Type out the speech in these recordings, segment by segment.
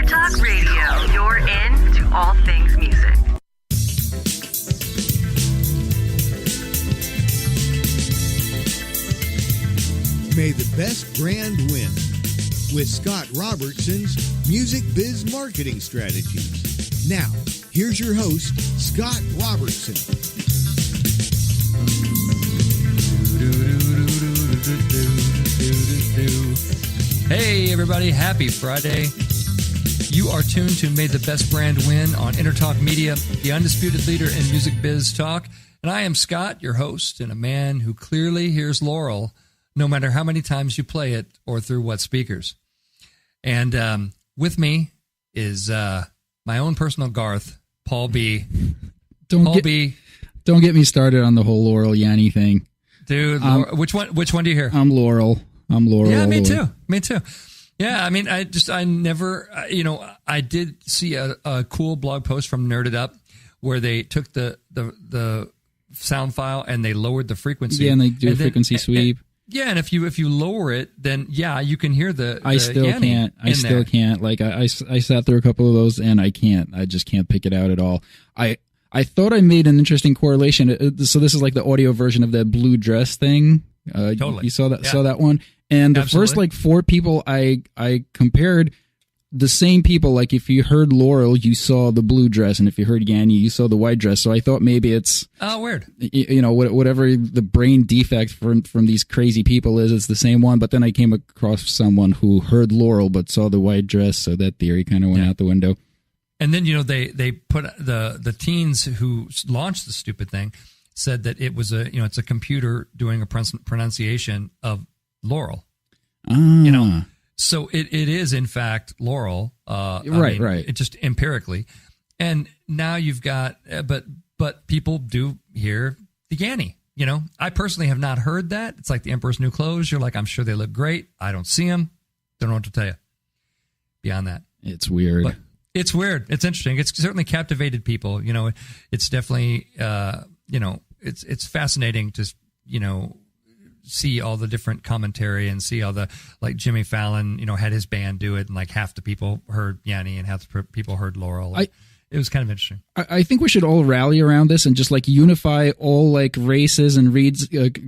Entertalk Radio, you're in to all things music. May the best brand win with Scott Robertson's Music Biz Marketing Strategies. Now, here's your host, Scott Robertson. Hey, everybody. Happy Friday. You are tuned to May the Best Brand Win on Entertalk Media, the undisputed leader in music biz talk. And I am Scott, your host, and a man who clearly hears Laurel no matter how many times you play it or through what speakers. And with me is my own personal Garth, Paul B. Don't get me started on the whole Laurel Yanni thing. Dude, which one do you hear? I'm Laurel. Yeah, me too. Yeah, I mean, I never, I did see a cool blog post from Nerded Up where they took the sound file and they lowered the frequency. Yeah, and they do a frequency sweep. And if you lower it, then you can hear the I still can't. Like I sat through a couple of those and I just can't pick it out at all. I thought I made an interesting correlation. So this is like the audio version of that blue dress thing. Totally. You saw that one? And the Absolutely. first like four people I compared the same people. Like if you heard Laurel, you saw the blue dress, and if you heard Yanni, you saw the white dress. So I thought maybe it's weird. Whatever the brain defect from these crazy people is, it's the same one. But then I came across someone who heard Laurel but saw the white dress, so that theory kind of went out the window. And then they put the teens who launched the stupid thing said that it was it's a computer doing a pronunciation of Laurel. So it is in fact Laurel. Right. It just empirically, and now you've got but people do hear the Yanni. I personally have not heard that. It's like the Emperor's New Clothes. You're like, I'm sure they look great. I don't see them. Don't know what to tell you. Beyond that, it's weird. But it's weird. It's interesting. It's certainly captivated people. It's definitely it's fascinating to see all the different commentary and see all the, like Jimmy Fallon, had his band do it, and like half the people heard Yanni and half the people heard Laurel. It was kind of interesting. I think we should all rally around this and just like unify all like races and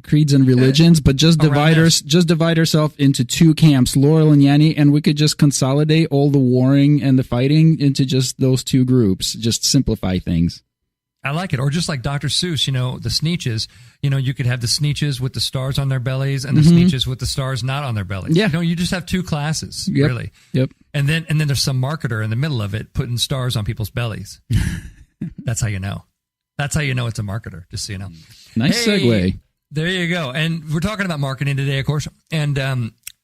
creeds and religions, but just divide ourselves into two camps, Laurel and Yanni, and we could just consolidate all the warring and the fighting into just those two groups. Just simplify things. I like it. Or just like Dr. Seuss, the Sneetches, you could have the Sneetches with the stars on their bellies and the Sneetches with the stars not on their bellies. Yeah. You just have two classes, yep. really. Yep. And then there's some marketer in the middle of it putting stars on people's bellies. That's how you know. That's how you know it's a marketer, just so you know. Nice segue. There you go. And we're talking about marketing today, of course. And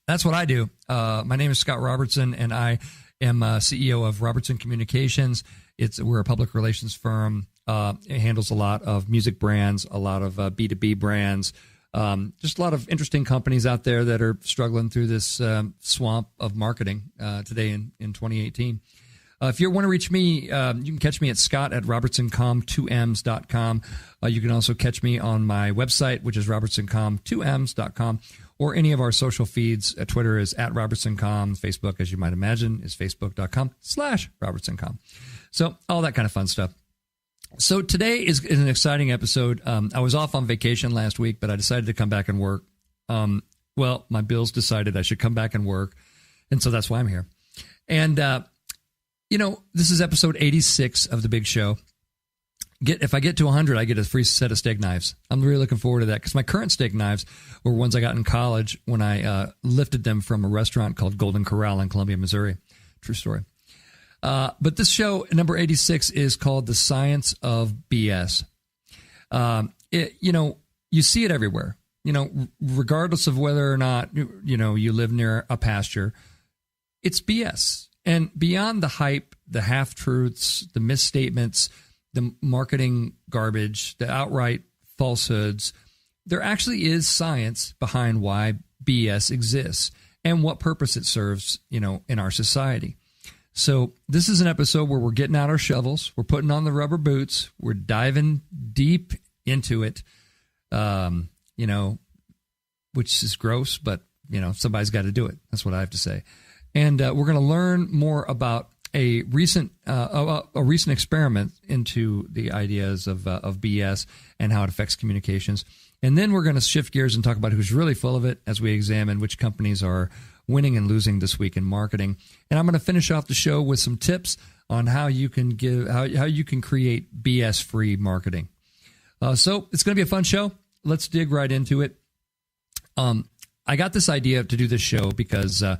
that's what I do. My name is Scott Robertson, and I am CEO of Robertson Communications. We're a public relations firm. It handles a lot of music brands, a lot of B2B brands, just a lot of interesting companies out there that are struggling through this swamp of marketing today in 2018. If you want to reach me, you can catch me at scott@robertsoncom2ms.com. You can also catch me on my website, which is robertsoncom2ms.com, or any of our social feeds. Twitter is @robertsoncom. Facebook, as you might imagine, is facebook.com/robertsoncom. So all that kind of fun stuff. So today is an exciting episode. I was off on vacation last week, but I decided to come back and work. Well, my bills decided I should come back and work, and so that's why I'm here. And, this is episode 86 of The Big Show. If I get to 100, I get a free set of steak knives. I'm really looking forward to that because my current steak knives were ones I got in college when I lifted them from a restaurant called Golden Corral in Columbia, Missouri. True story. But this show, number 86, is called The Science of BS. You see it everywhere, regardless of whether or not, you live near a pasture, it's BS. And beyond the hype, the half-truths, the misstatements, the marketing garbage, the outright falsehoods, there actually is science behind why BS exists and what purpose it serves, in our society. So this is an episode where we're getting out our shovels, we're putting on the rubber boots, we're diving deep into it, which is gross, but, somebody's got to do it. That's what I have to say. And we're going to learn more about a recent experiment into the ideas of BS and how it affects communications. And then we're going to shift gears and talk about who's really full of it as we examine which companies are winning and losing this week in marketing. And I'm going to finish off the show with some tips on how you can how you can create BS-free marketing. So it's going to be a fun show. Let's dig right into it. I got this idea to do this show because, I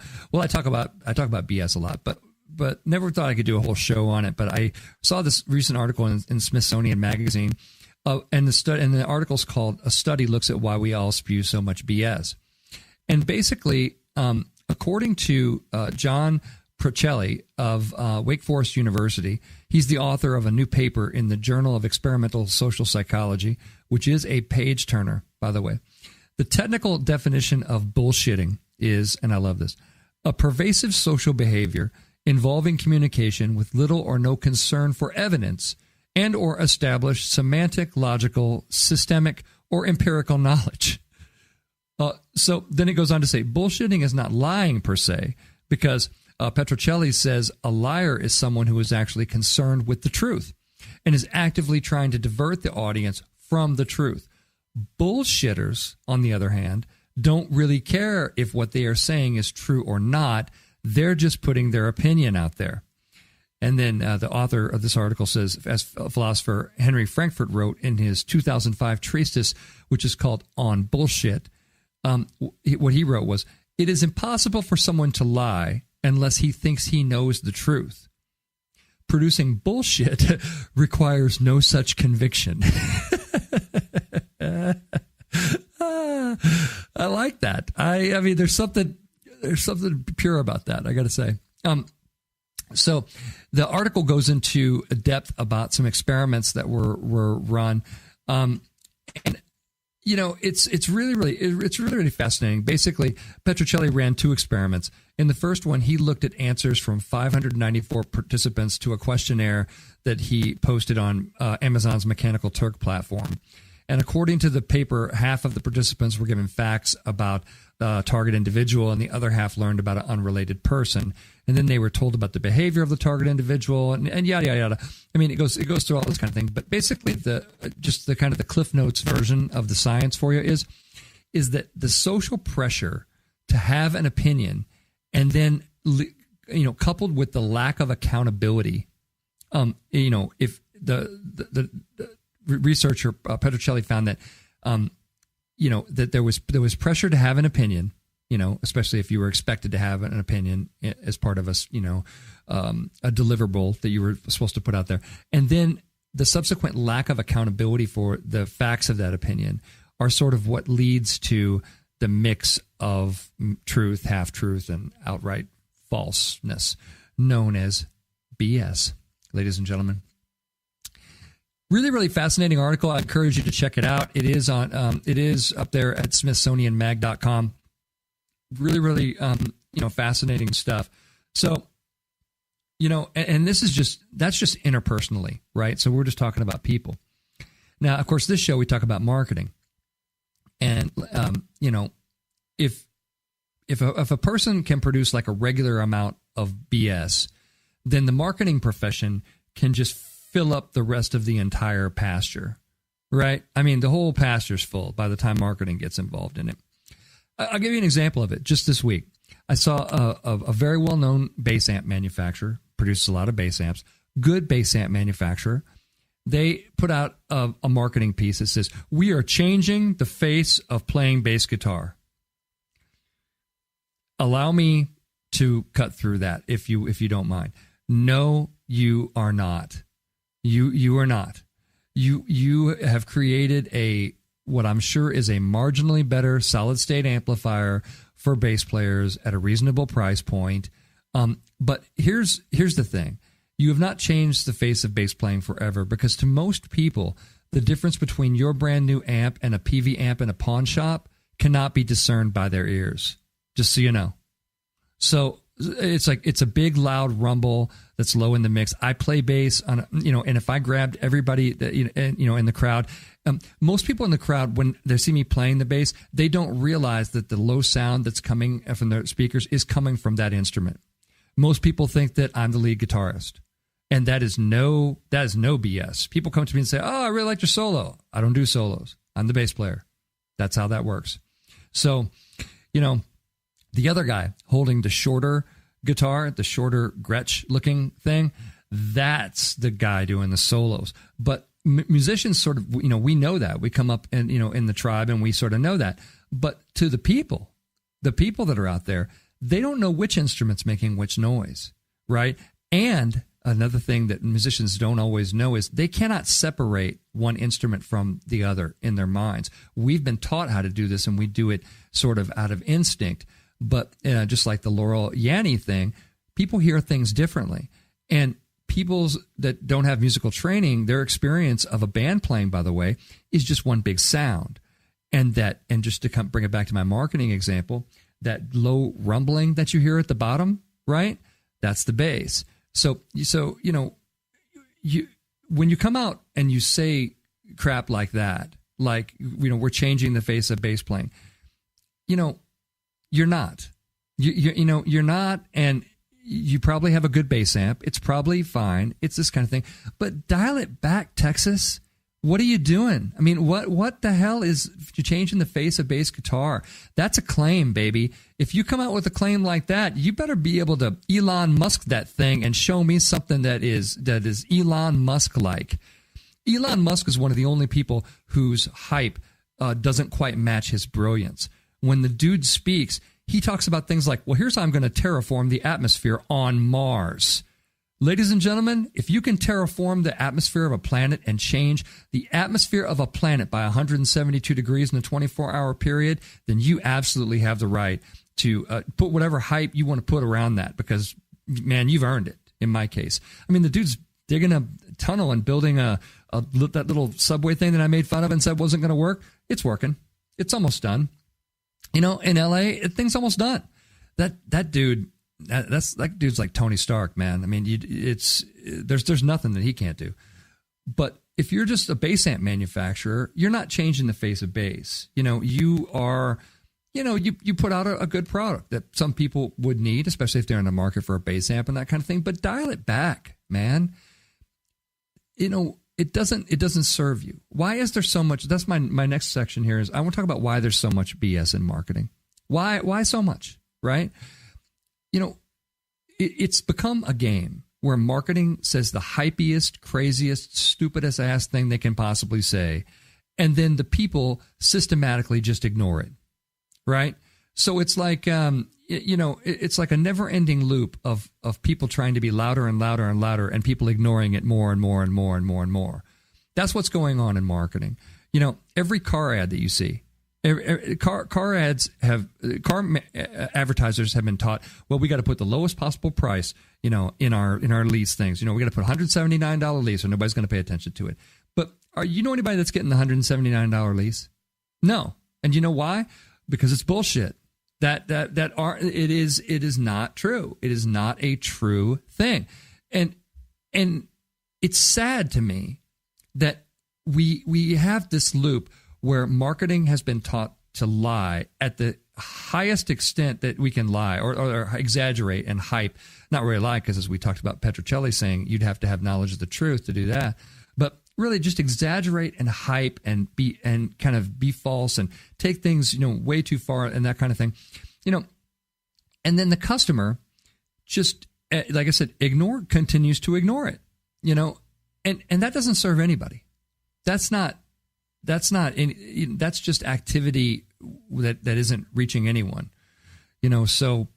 talk about BS a lot, but never thought I could do a whole show on it. But I saw this recent article in Smithsonian magazine, and the article's called "A Study Looks at Why We All Spew So Much BS." And basically, according to John Procelli of Wake Forest University, he's the author of a new paper in the Journal of Experimental Social Psychology, which is a page turner, by the way. The technical definition of bullshitting is, and I love this, a pervasive social behavior involving communication with little or no concern for evidence and or established semantic, logical, systemic, or empirical knowledge. So then it goes on to say, bullshitting is not lying per se, because Petrocelli says a liar is someone who is actually concerned with the truth and is actively trying to divert the audience from the truth. Bullshitters, on the other hand, don't really care if what they are saying is true or not. They're just putting their opinion out there. And then the author of this article says, as philosopher Henry Frankfurt wrote in his 2005 treatise, which is called On Bullshit, what he wrote was, "It is impossible for someone to lie unless he thinks he knows the truth. Producing bullshit requires no such conviction." I like that. I mean, there's something pure about that, I got to say. So the article goes into depth about some experiments that were run, and you know, it's really fascinating. Basically, Petrocelli ran two experiments. In the first one, he looked at answers from 594 participants to a questionnaire that he posted on Amazon's Mechanical Turk platform. And according to the paper, half of the participants were given facts about the target individual, and the other half learned about an unrelated person. And then they were told about the behavior of the target individual, and yada yada yada. I mean, it goes through all this kind of thing. But basically, the kind of the Cliff Notes version of the science for you is that the social pressure to have an opinion, and then coupled with the lack of accountability, if the researcher Petrocelli found that that there was pressure to have an opinion, especially if you were expected to have an opinion as part of a deliverable that you were supposed to put out there, and then the subsequent lack of accountability for the facts of that opinion are sort of what leads to the mix of truth, half truth, and outright falseness, known as BS, ladies and gentlemen. Really, really fascinating article. I encourage you to check it out. It is on. It is up there at SmithsonianMag.com. Really, really, fascinating stuff. So, and this is that's just interpersonally, right? So we're just talking about people. Now, of course, this show we talk about marketing, and if a person can produce like a regular amount of BS, then the marketing profession can just fill up the rest of the entire pasture, right? I mean, the whole pasture's full by the time marketing gets involved in it. I'll give you an example of it. Just this week, I saw a very well-known bass amp manufacturer, produces a lot of bass amps, good bass amp manufacturer. They put out a marketing piece that says, "We are changing the face of playing bass guitar." Allow me to cut through that if you don't mind. No, you are not. You are not. You have created what I'm sure is a marginally better solid state amplifier for bass players at a reasonable price point. But here's the thing. You have not changed the face of bass playing forever, because to most people, the difference between your brand new amp and a PV amp in a pawn shop cannot be discerned by their ears, just so you know. So it's a big loud rumble that's low in the mix. I play bass on, and if I grabbed everybody that, in the crowd, most people in the crowd, when they see me playing the bass, they don't realize that the low sound that's coming from their speakers is coming from that instrument. Most people think that I'm the lead guitarist. And that is no BS. People come to me and say, oh, I really like your solo. I don't do solos. I'm the bass player. That's how that works. So, the other guy holding the shorter guitar, the shorter Gretsch looking thing, that's the guy doing the solos. But musicians sort of, we know that. We come up and, in the tribe and we sort of know that. But to the people that are out there, they don't know which instrument's making which noise, right? And another thing that musicians don't always know is they cannot separate one instrument from the other in their minds. We've been taught how to do this, and we do it sort of out of instinct. But just like the Laurel Yanny thing, people hear things differently. And people that don't have musical training, their experience of a band playing, by the way, is just one big sound. And just to bring it back to my marketing example, that low rumbling that you hear at the bottom, right? That's the bass. So when you come out and you say crap like that, like, we're changing the face of bass playing, you're not. You're not, and you probably have a good bass amp. It's probably fine. It's this kind of thing. But dial it back, Texas. What are you doing? I mean, what the hell is you changing the face of bass guitar? That's a claim, baby. If you come out with a claim like that, you better be able to Elon Musk that thing and show me something that is Elon Musk-like. Elon Musk is one of the only people whose hype doesn't quite match his brilliance. When the dude speaks, he talks about things like, well, here's how I'm going to terraform the atmosphere on Mars. Ladies and gentlemen, if you can terraform the atmosphere of a planet and change the atmosphere of a planet by 172 degrees in a 24-hour period, then you absolutely have the right to put whatever hype you want to put around that, because, man, you've earned it, in my case. I mean, the dude's digging a tunnel and building that little subway thing that I made fun of and said wasn't going to work. It's working. It's almost done. In L.A., thing's almost done. That dude... That dude's like Tony Stark, man. I mean, there's nothing that he can't do. But if you're just a bass amp manufacturer, you're not changing the face of bass. You are, you put out a good product that some people would need, especially if they're in the market for a bass amp and that kind of thing. But dial it back, man. It doesn't serve you. Why is there so much? That's my next section here. Is I want to talk about why there's so much BS in marketing. Why so much, right? It's become a game where marketing says the hypiest, craziest, stupidest ass thing they can possibly say, and then the people systematically just ignore it, right? So it's like, it's like a never-ending loop of people trying to be louder and louder and louder, and people ignoring it more and more and more and more and more. That's what's going on in marketing. Every car ad that you see. Car advertisers have been taught, well, we got to put the lowest possible price, in our lease things. We got to put $179 lease, or nobody's going to pay attention to it. But anybody that's getting the $179 lease? No. And you know why? Because it's bullshit. It is not true. It is not a true thing. And it's sad to me that we have this loop where marketing has been taught to lie at the highest extent that we can lie or exaggerate and hype. Not really lie, because as we talked about Petrocelli saying, you'd have to have knowledge of the truth to do that. But really just exaggerate and hype and kind of be false and take things, way too far and that kind of thing. And then the customer just, like I said, continues to ignore it, and that doesn't serve anybody. That's just activity that isn't reaching anyone, so,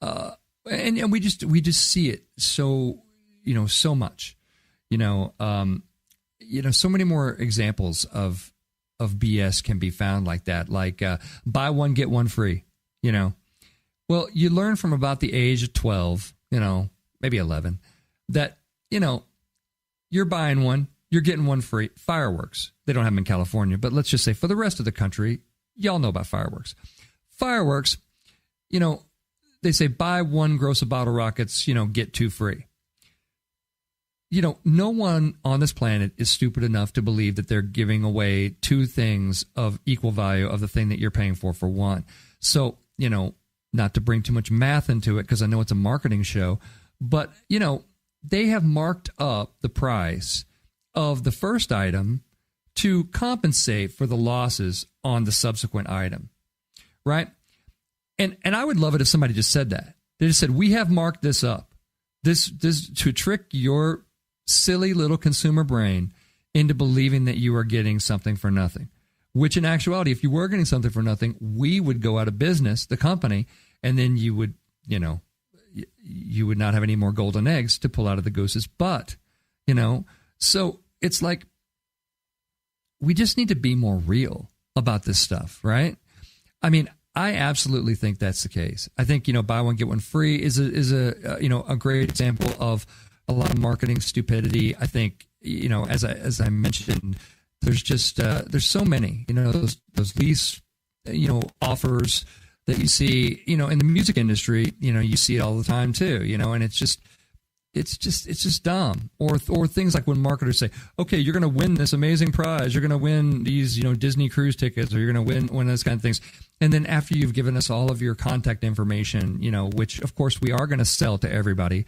and we just see it so, so much, so many more examples of BS can be found like that, like, buy one, get one free, well, you learn from about the age of 12, maybe 11, that, you're buying one, you're getting one free. Fireworks. They don't have them in California, but let's just say for the rest of the country, y'all know about fireworks. Fireworks, they say buy one gross of bottle rockets, get two free. No one on this planet is stupid enough to believe that they're giving away two things of equal value of the thing that you're paying for one. So, not to bring too much math into it because I know it's a marketing show, but, they have marked up the price of the first item to compensate for the losses on the subsequent item, right? And I would love it if somebody just said that. They just said, we have marked this up. This to trick your silly little consumer brain into believing that you are getting something for nothing, which in actuality, if you were getting something for nothing, we would go out of business, the company, and then you would, you would not have any more golden eggs to pull out of the goose's butt, So it's like, we just need to be more real about this stuff, right? I mean, I absolutely think that's the case. I think, buy one, get one free is a great example of a lot of marketing stupidity. I think, as I mentioned, there's just, there's so many, those lease, offers that you see, in the music industry, you see it all the time too, and it's just dumb. Or things like when marketers say, okay, you're going to win this amazing prize. You're going to win these, Disney cruise tickets, or you're going to win those kind of things. And then after you've given us all of your contact information, which of course we are going to sell to everybody.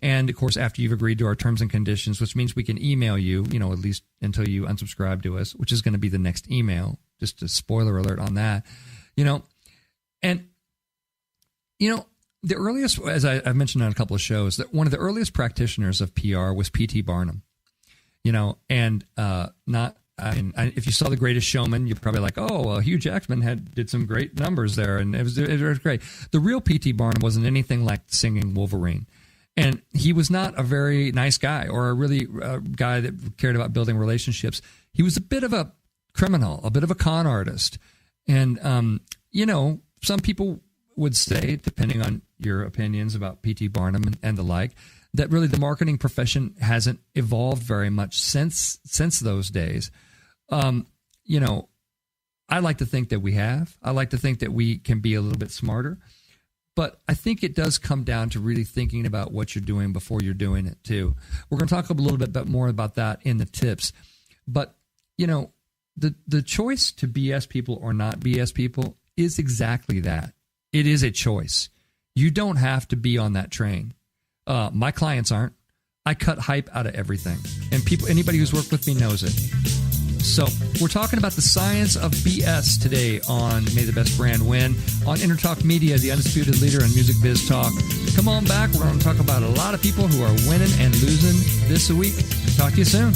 And of course, after you've agreed to our terms and conditions, which means we can email you, at least until you unsubscribe to us, which is going to be the next email. Just a spoiler alert on that, and, the earliest, as I've mentioned on a couple of shows, that one of the earliest practitioners of PR was P.T. Barnum, and if you saw The Greatest Showman, you're probably like, oh, well, Hugh Jackman did some great numbers there, and it was great. The real P.T. Barnum wasn't anything like singing Wolverine, and he was not a very nice guy or a really guy that cared about building relationships. He was a bit of a criminal, a bit of a con artist, and some people would say, depending on your opinions about P.T. Barnum and the like, that really the marketing profession hasn't evolved very much since those days. I like to think that we have. I like to think that we can be a little bit smarter. But I think it does come down to really thinking about what you're doing before you're doing it, too. We're going to talk a little bit more about that in the tips. But, the choice to BS people or not BS people is exactly that. It is a choice. You don't have to be on that train. My clients aren't. I cut hype out of everything. And anybody who's worked with me knows it. So we're talking about the science of BS today on May the Best Brand Win on Entertalk Media, the undisputed leader in music biz talk. Come on back. We're going to talk about a lot of people who are winning and losing this week. Talk to you soon.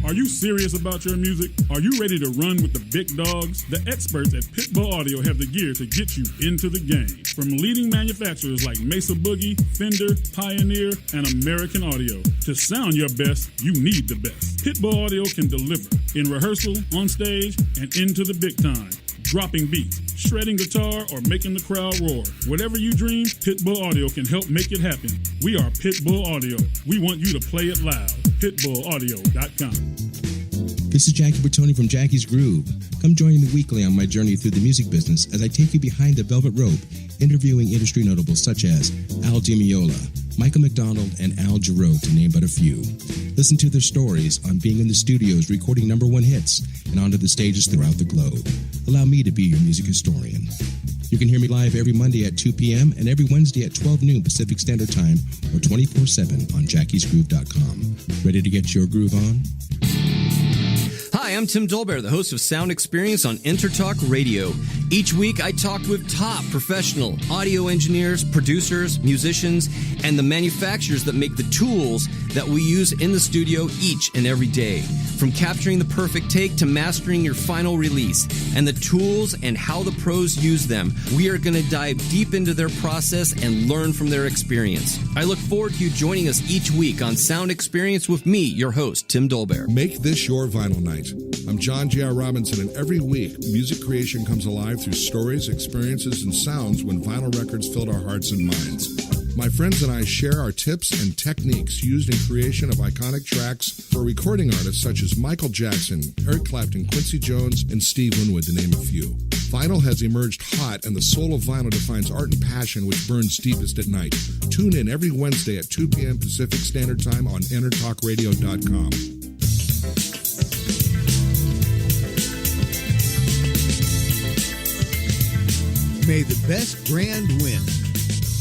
Are you serious about your music? Are you ready to run with the big dogs? The experts at Pitbull Audio have the gear to get you into the game. From leading manufacturers like Mesa Boogie, Fender, Pioneer, and American Audio. To sound your best, you need the best. Pitbull Audio can deliver in rehearsal, on stage, and into the big time. Dropping beats, shredding guitar, or making the crowd roar. Whatever you dream, Pitbull Audio can help make it happen. We are Pitbull Audio. We want you to play it loud. PitbullAudio.com. This is Jackie Bertoni from Jackie's Groove. Come join me weekly on my journey through the music business as I take you behind the velvet rope, interviewing industry notables such as Al Di Meola, Michael McDonald, and Al Jarreau, to name but a few. Listen to their stories on being in the studios recording #1 hits and onto the stages throughout the globe. Allow me to be your music historian. You can hear me live every Monday at 2 p.m. and every Wednesday at 12 noon Pacific Standard Time or 24/7 on jackiesgroove.com. Ready to get your groove on? Hi, I'm Tim Dolbear, the host of Sound Experience on Entertalk Radio. Each week, I talk with top professional audio engineers, producers, musicians, and the manufacturers that make the tools that we use in the studio each and every day. From capturing the perfect take to mastering your final release, and the tools and how the pros use them, we are going to dive deep into their process and learn from their experience. I look forward to you joining us each week on Sound Experience with me, your host, Tim Dolbear. Make this your vinyl night. I'm John J.R. Robinson, and every week, music creation comes alive through stories, experiences, and sounds when vinyl records filled our hearts and minds. My friends and I share our tips and techniques used in creation of iconic tracks for recording artists such as Michael Jackson, Eric Clapton, Quincy Jones, and Steve Winwood, to name a few. Vinyl has emerged hot, and the soul of vinyl defines art and passion which burns deepest at night. Tune in every Wednesday at 2 p.m. Pacific Standard Time on EnterTalkRadio.com. May the best brand win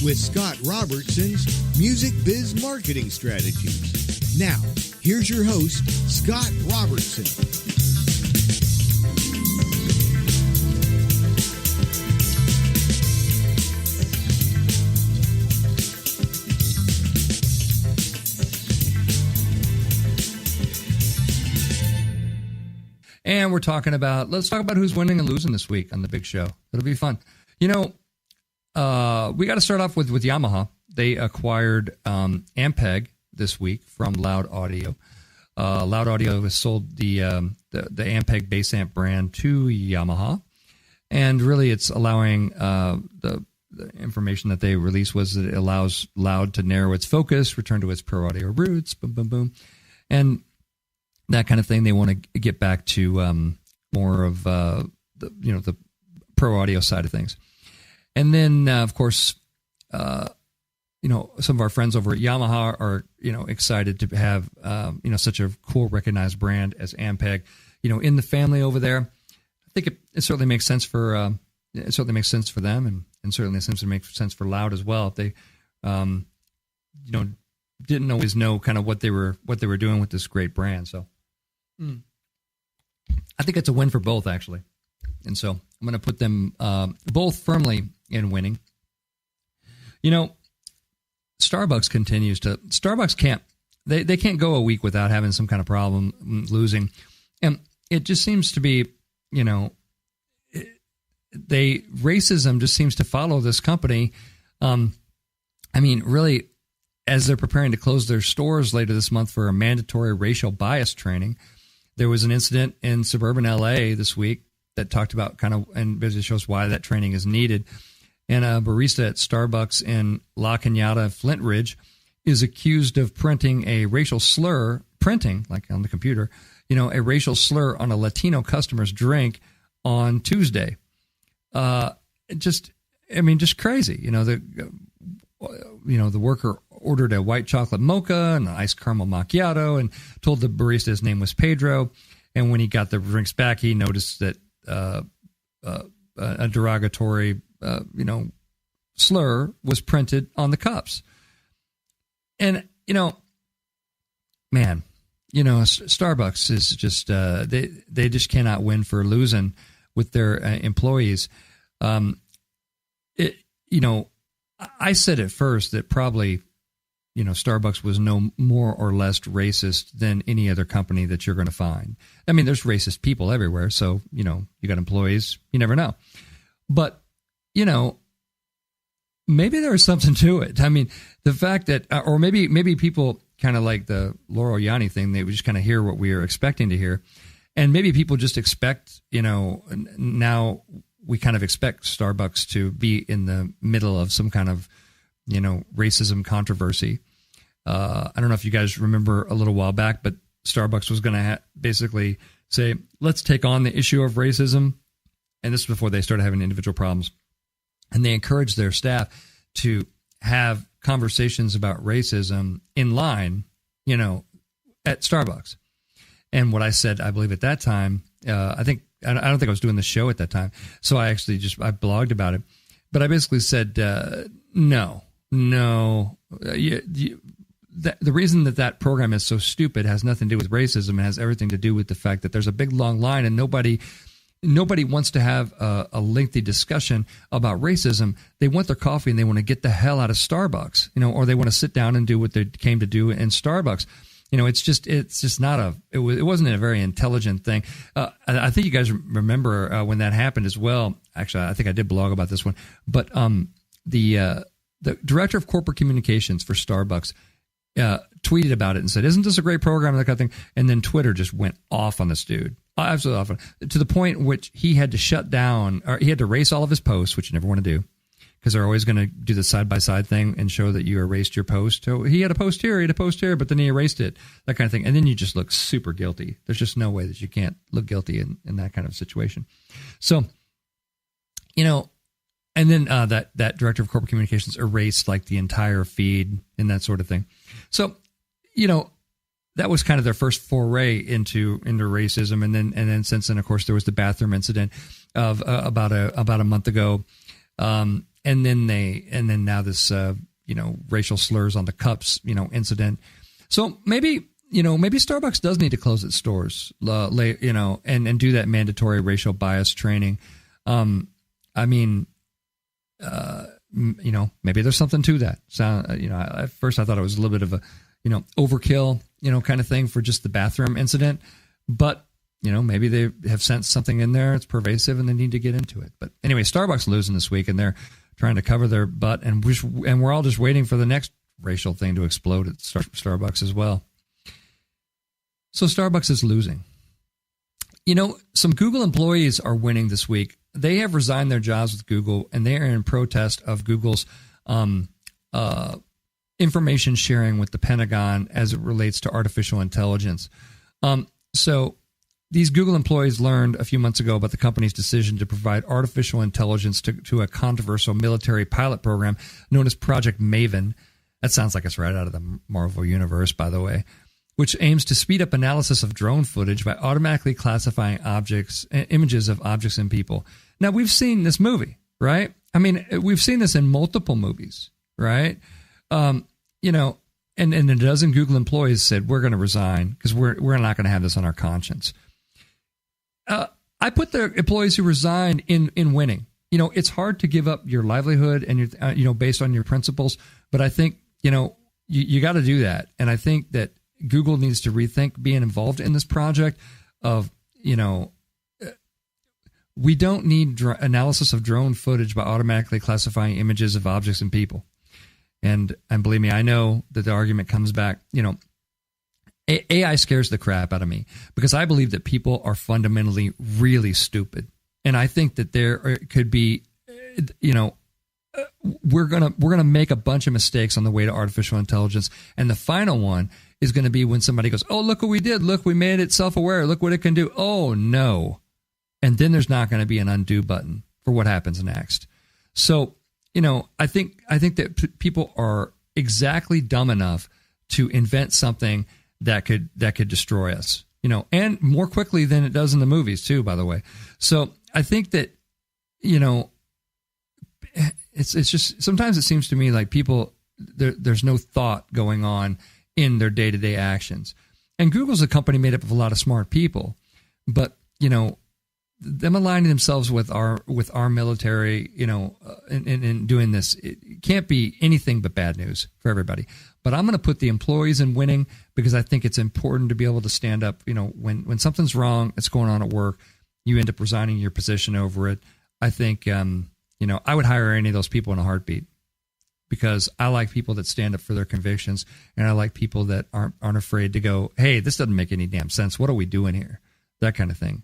with Scott Robertson's Music Biz Marketing Strategies. Now, here's your host, Scott Robertson. And let's talk about who's winning and losing this week on the big show. It'll be fun. We got to start off with Yamaha. They acquired Ampeg this week from Loud Audio. Loud Audio has sold the Ampeg bass amp brand to Yamaha. And really it's allowing the information that they released was that it allows Loud to narrow its focus, return to its pro audio roots, boom, boom, boom. And that kind of thing. They want to get back to more of the pro audio side of things. And then, of course, some of our friends over at Yamaha are, excited to have, such a cool, recognized brand as Ampeg, in the family over there. I think it certainly makes sense for them, and certainly seems to make sense for Loud as well. If they, didn't always know kind of what they were doing with this great brand. So I think it's a win for both, actually. And so I'm going to put them both firmly in winning. Starbucks can't go a week without having some kind of problem losing. And it just seems to be, racism just seems to follow this company. Really, as they're preparing to close their stores later this month for a mandatory racial bias training, there was an incident in suburban LA this week that talked about and basically shows why that training is needed. And a barista at Starbucks in La Cañada, Flint Ridge, is accused of printing a racial slur, like on the computer, a racial slur on a Latino customer's drink on Tuesday. Just crazy. The worker ordered a white chocolate mocha and an iced caramel macchiato and told the barista his name was Pedro. And when he got the drinks back, he noticed that a derogatory, slur was printed on the cups. And, Starbucks is just, they just cannot win for losing with their employees. I said at first that probably, Starbucks was no more or less racist than any other company that you're going to find. I mean, there's racist people everywhere. So, you got employees, you never know. But, maybe there was something to it. I mean, the fact that, or maybe people kind of like the Laurel Yanni thing, they would just kind of hear what we are expecting to hear. And maybe people just expect, now we kind of expect Starbucks to be in the middle of some kind of, racism controversy. I don't know if you guys remember a little while back, but Starbucks was going to basically say, let's take on the issue of racism. And this was before they started having individual problems. And they encouraged their staff to have conversations about racism in line, at Starbucks. And what I said, I believe at that time, I don't think I was doing the show at that time. So I actually I blogged about it. But I basically said, no. The reason that program is so stupid has nothing to do with racism. It has everything to do with the fact that there's a big long line and nobody wants to have a lengthy discussion about racism. They want their coffee and they want to get the hell out of Starbucks, or they want to sit down and do what they came to do in Starbucks. It's just not it wasn't a very intelligent thing. I think you guys remember when that happened as well. Actually, I think I did blog about this one, but the director of corporate communications for Starbucks tweeted about it and said, "Isn't this a great program?" That kind of thing. And then Twitter just went off on this dude, absolutely off, to the point in which he had to shut down, or he had to erase all of his posts, which you never want to do, because they're always going to do the side-by-side thing and show that you erased your post. So he had a post here, but then he erased it, that kind of thing. And then you just look super guilty. There's just no way that you can't look guilty in that kind of situation. So, and then that director of corporate communications erased like the entire feed and that sort of thing. So, that was kind of their first foray into racism. And then since then, of course, there was the bathroom incident of about a month ago. And then now this, racial slurs on the cups, incident. So maybe Starbucks does need to close its stores, and do that mandatory racial bias training. Maybe there's something to that. At first I thought it was a little bit of a, overkill, kind of thing for just the bathroom incident. But, maybe they have sensed something in there. It's pervasive and they need to get into it. But anyway, Starbucks losing this week and they're trying to cover their butt. And we're all just waiting for the next racial thing to explode at Starbucks as well. So Starbucks is losing. Some Google employees are winning this week. They have resigned their jobs with Google, and they are in protest of Google's information sharing with the Pentagon as it relates to artificial intelligence. So these Google employees learned a few months ago about the company's decision to provide artificial intelligence to a controversial military pilot program known as Project Maven. That sounds like it's right out of the Marvel universe, by the way, which aims to speed up analysis of drone footage by automatically classifying images of objects and people. Now, we've seen this movie, right? We've seen this in multiple movies, right? And a dozen Google employees said, we're going to resign because we're not going to have this on our conscience. I put the employees who resigned in winning. It's hard to give up your livelihood and your, based on your principles, but I think, you got to do that. And I think that Google needs to rethink being involved in this project of, we don't need analysis of drone footage by automatically classifying images of objects and people. And believe me, I know that the argument comes back, AI scares the crap out of me because I believe that people are fundamentally really stupid. And I think that there could be, we're going to make a bunch of mistakes on the way to artificial intelligence. And the final one is going to be when somebody goes, oh, look what we did. Look, we made it self-aware. Look what it can do. Oh, no. And then there's not going to be an undo button for what happens next. So, I think that people are exactly dumb enough to invent something that could destroy us, and more quickly than it does in the movies too, by the way. So I think that, it's just, sometimes it seems to me like people, there's no thought going on in their day-to-day actions. And Google's a company made up of a lot of smart people, but, them aligning themselves with our military, in doing this, it can't be anything but bad news for everybody. But I'm going to put the employees in winning because I think it's important to be able to stand up. When something's wrong, it's going on at work, you end up resigning your position over it. I think, I would hire any of those people in a heartbeat because I like people that stand up for their convictions, and I like people that aren't afraid to go, hey, this doesn't make any damn sense. What are we doing here? That kind of thing.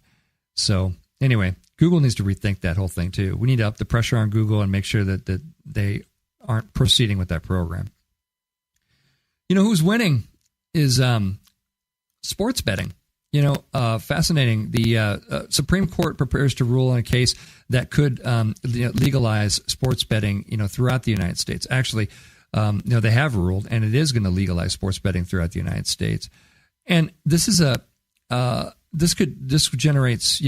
So anyway, Google needs to rethink that whole thing too. We need to up the pressure on Google and make sure that they aren't proceeding with that program. Who's winning is sports betting. Fascinating. The Supreme Court prepares to rule on a case that could legalize sports betting, throughout the United States. Actually, they have ruled, and it is going to legalize sports betting throughout the United States. And this is this generates,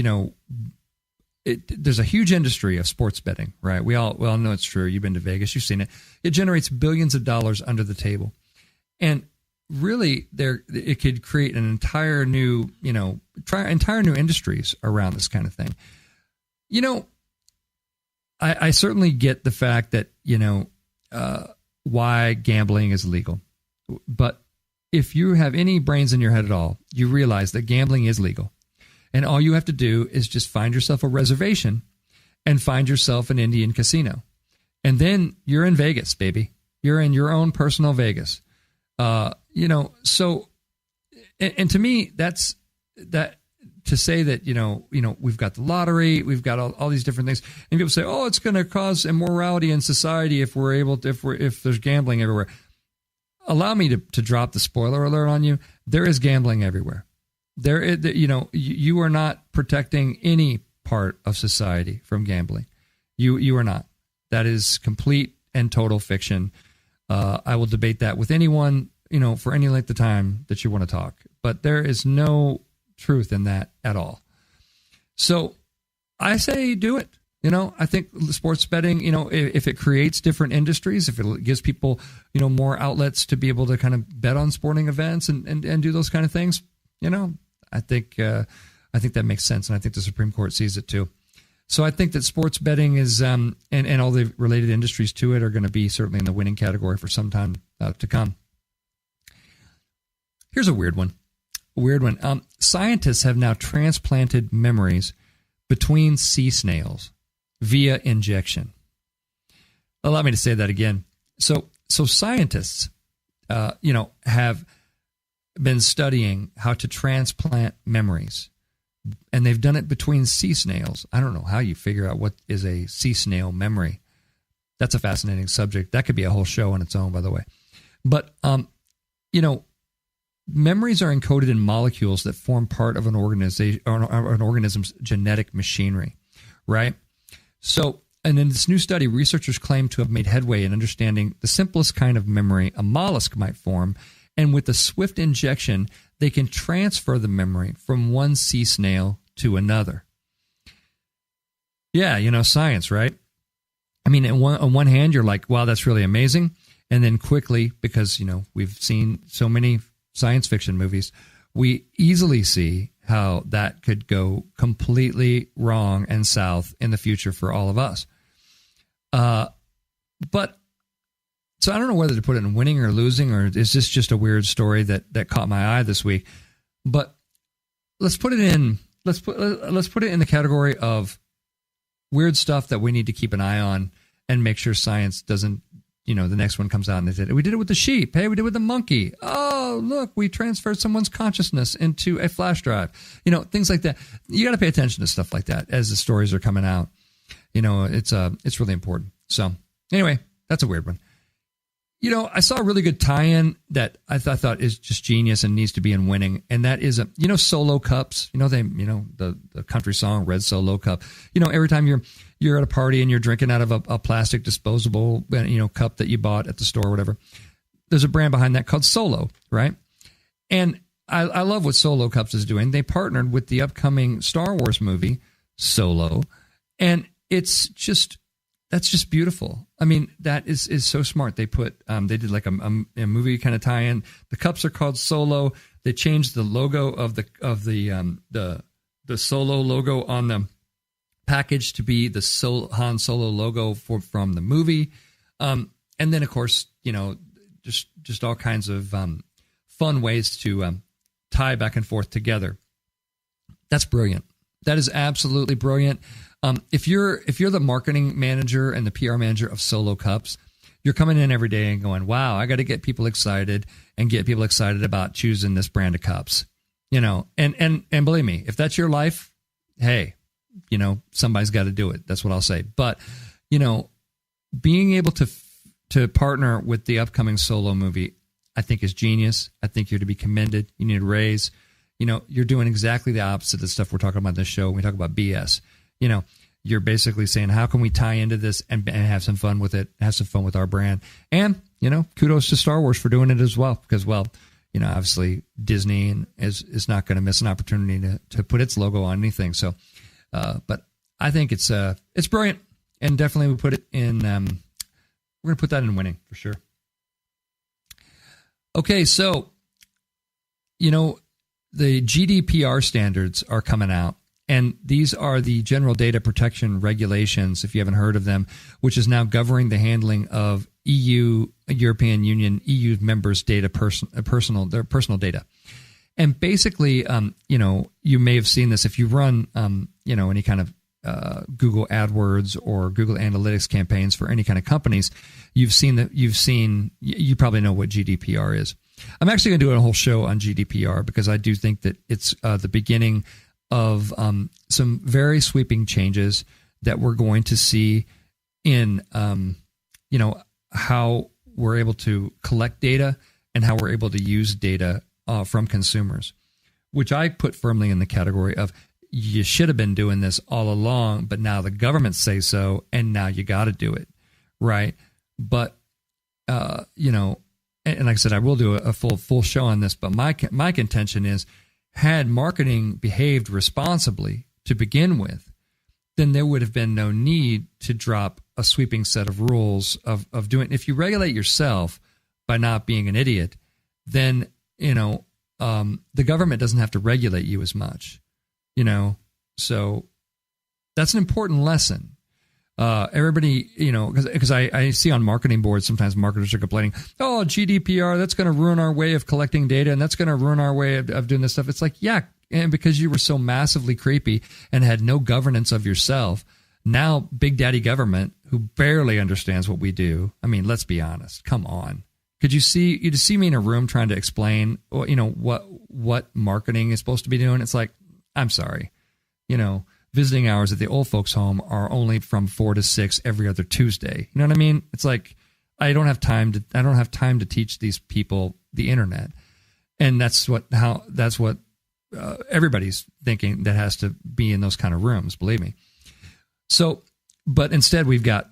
there's a huge industry of sports betting, right? We all know it's true. You've been to Vegas, you've seen it. It generates billions of dollars under the table. And really, it could create an entire new, entire new industries around this kind of thing. I certainly get the fact that, why gambling is illegal. But if you have any brains in your head at all, you realize that gambling is legal. And all you have to do is just find yourself a reservation and find yourself an Indian casino. And then you're in Vegas, baby. You're in your own personal Vegas. So, and to me, that's that to say that, we've got the lottery, we've got all these different things. And people say, oh, it's going to cause immorality in society if there's gambling everywhere. Allow me to drop the spoiler alert on you. There is gambling everywhere. You are not protecting any part of society from gambling. You are not. That is complete and total fiction. I will debate that with anyone, for any length of time that you want to talk. But there is no truth in that at all. So I say do it. I think sports betting, if it creates different industries, if it gives people, more outlets to be able to kind of bet on sporting events and do those kind of things, I think that makes sense. And I think the Supreme Court sees it too. So I think that sports betting is, and all the related industries to it are going to be certainly in the winning category for some time to come. Here's a weird one. Scientists have now transplanted memories between sea snails via injection. Allow me to say that again. So scientists, have been studying how to transplant memories, and they've done it between sea snails. I don't know how you figure out what is a sea snail memory. That's a fascinating subject. That could be a whole show on its own, by the way. But, memories are encoded in molecules that form part of an organization or an organism's genetic machinery, right? So, and in this new study, researchers claim to have made headway in understanding the simplest kind of memory a mollusk might form, and with a swift injection, they can transfer the memory from one sea snail to another. Yeah, science, right? I mean, on one hand, you're like, wow, that's really amazing. And then quickly, because, we've seen so many science fiction movies, we easily see how that could go completely wrong and south in the future for all of us. But so I don't know whether to put it in winning or losing, or is this just a weird story that caught my eye this week? But let's put it in the category of weird stuff that we need to keep an eye on and make sure science doesn't, the next one comes out and they said, we did it with the sheep. Hey, we did it with the monkey. Oh, look, we transferred someone's consciousness into a flash drive. Things like that. You got to pay attention to stuff like that as the stories are coming out. It's really important. So anyway, that's a weird one. I saw a really good tie-in that I thought is just genius and needs to be in winning, and that is Solo cups. The country song Red Solo Cup. Every time you're at a party and you're drinking out of a plastic disposable cup that you bought at the store or whatever, there's a brand behind that called Solo, right? And I love what Solo Cups is doing. They partnered with the upcoming Star Wars movie Solo, and that's just beautiful. I mean, that is so smart. They did like a movie kind of tie-in. The cups are called Solo. They changed the logo of the Solo logo on the package to be the Han Solo logo from the movie. And then of course, just all kinds of fun ways to tie back and forth together. That's brilliant. That is absolutely brilliant. If you're the marketing manager and the PR manager of Solo Cups, you're coming in every day and going, wow, I got to get people excited about choosing this brand of cups, and believe me, if that's your life, hey, somebody's got to do it. That's what I'll say. But, being able to partner with the upcoming Solo movie, I think is genius. I think you're to be commended. You need a raise. You're doing exactly the opposite of the stuff we're talking about in this show when we talk about BS. You're basically saying, how can we tie into this and have some fun with it, have some fun with our brand? And, kudos to Star Wars for doing it as well, because, obviously Disney is not going to miss an opportunity to put its logo on anything. So, but I think it's brilliant, and definitely we put it in, we're going to put that in winning for sure. Okay. So, the GDPR standards are coming out. And these are the General Data Protection Regulations, if you haven't heard of them, which is now governing the handling of European Union, EU members' data, their personal data. And basically, you may have seen this if you run, any kind of Google AdWords or Google Analytics campaigns for any kind of companies. You probably know what GDPR is. I'm actually going to do a whole show on GDPR because I do think that it's the beginning of some very sweeping changes that we're going to see in, how we're able to collect data and how we're able to use data from consumers, which I put firmly in the category of you should have been doing this all along, but now the government say so, and now you got to do it, right? But, and like I said, I will do a full show on this, but my contention is, had marketing behaved responsibly to begin with, then there would have been no need to drop a sweeping set of rules of doing. If you regulate yourself by not being an idiot, then, the government doesn't have to regulate you as much, so that's an important lesson. Everybody, because I see on marketing boards, sometimes marketers are complaining, oh, GDPR, that's going to ruin our way of collecting data, and that's going to ruin our way of doing this stuff. It's like, yeah, and because you were so massively creepy and had no governance of yourself, now Big Daddy government, who barely understands what we do, I mean, let's be honest, come on. Could you see me in a room trying to explain, what marketing is supposed to be doing? It's like, I'm sorry, visiting hours at the old folks' home are only from 4 to 6 every other Tuesday. You know what I mean? It's like I don't have time to teach these people the internet, and that's what everybody's thinking that has to be in those kind of rooms. Believe me. So, but instead we've got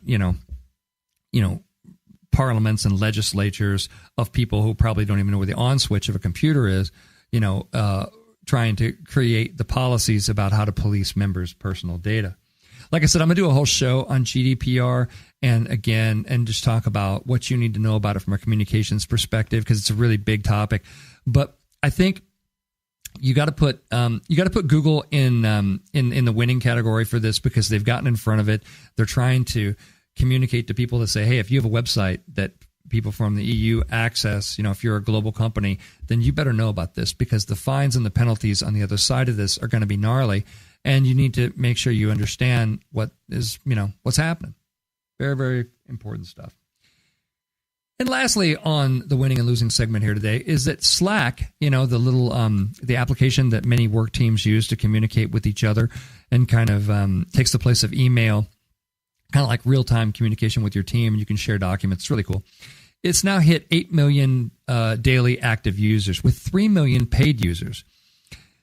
parliaments and legislatures of people who probably don't even know where the on switch of a computer is. Trying to create the policies about how to police members' personal data. Like I said, I'm going to do a whole show on GDPR and just talk about what you need to know about it from a communications perspective, because it's a really big topic. But I think you got to put Google in the winning category for this, because they've gotten in front of it. They're trying to communicate to people to say, hey, if you have a website that people from the EU access, if you're a global company, then you better know about this, because the fines and the penalties on the other side of this are going to be gnarly, and you need to make sure you understand what is, what's happening. Very, very important stuff. And lastly, on the winning and losing segment here today is that Slack, the little the application that many work teams use to communicate with each other and kind of takes the place of email, kind of like real-time communication with your team, and you can share documents. It's really cool. It's now hit 8 million daily active users with 3 million paid users.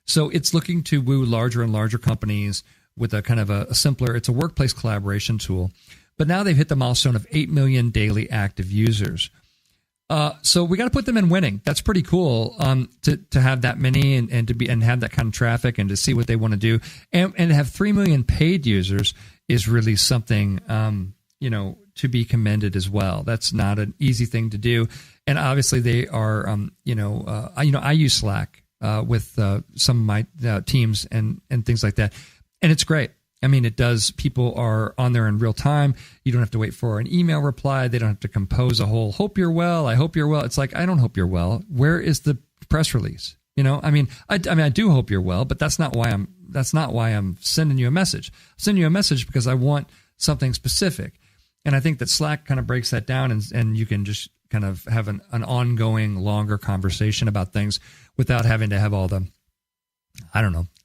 So it's looking to woo larger and larger companies with a kind of a simpler, it's a workplace collaboration tool. But now they've hit the milestone of 8 million daily active users. So we got to put them in winning. That's pretty cool to have that many and have that kind of traffic and to see what they want to do. And to have 3 million paid users is really something, to be commended as well. That's not an easy thing to do. And obviously they are, I use Slack with some of my teams and things like that. And it's great. I mean, it does. People are on there in real time. You don't have to wait for an email reply. They don't have to compose a whole, hope you're well. I hope you're well. It's like, I don't hope you're well. Where is the press release? I do hope you're well, but that's not why I'm sending you a message. I'm sending you a message because I want something specific. And I think that Slack kind of breaks that down, and you can just kind of have an ongoing, longer conversation about things without having to have all the,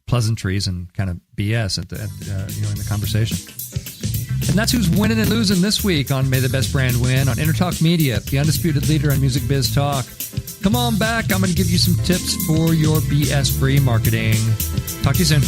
pleasantries and kind of BS in the conversation. And that's who's winning and losing this week on May the Best Brand Win on Entertalk Media, the undisputed leader in music biz talk. Come on back. I'm going to give you some tips for your BS-free marketing. Talk to you soon.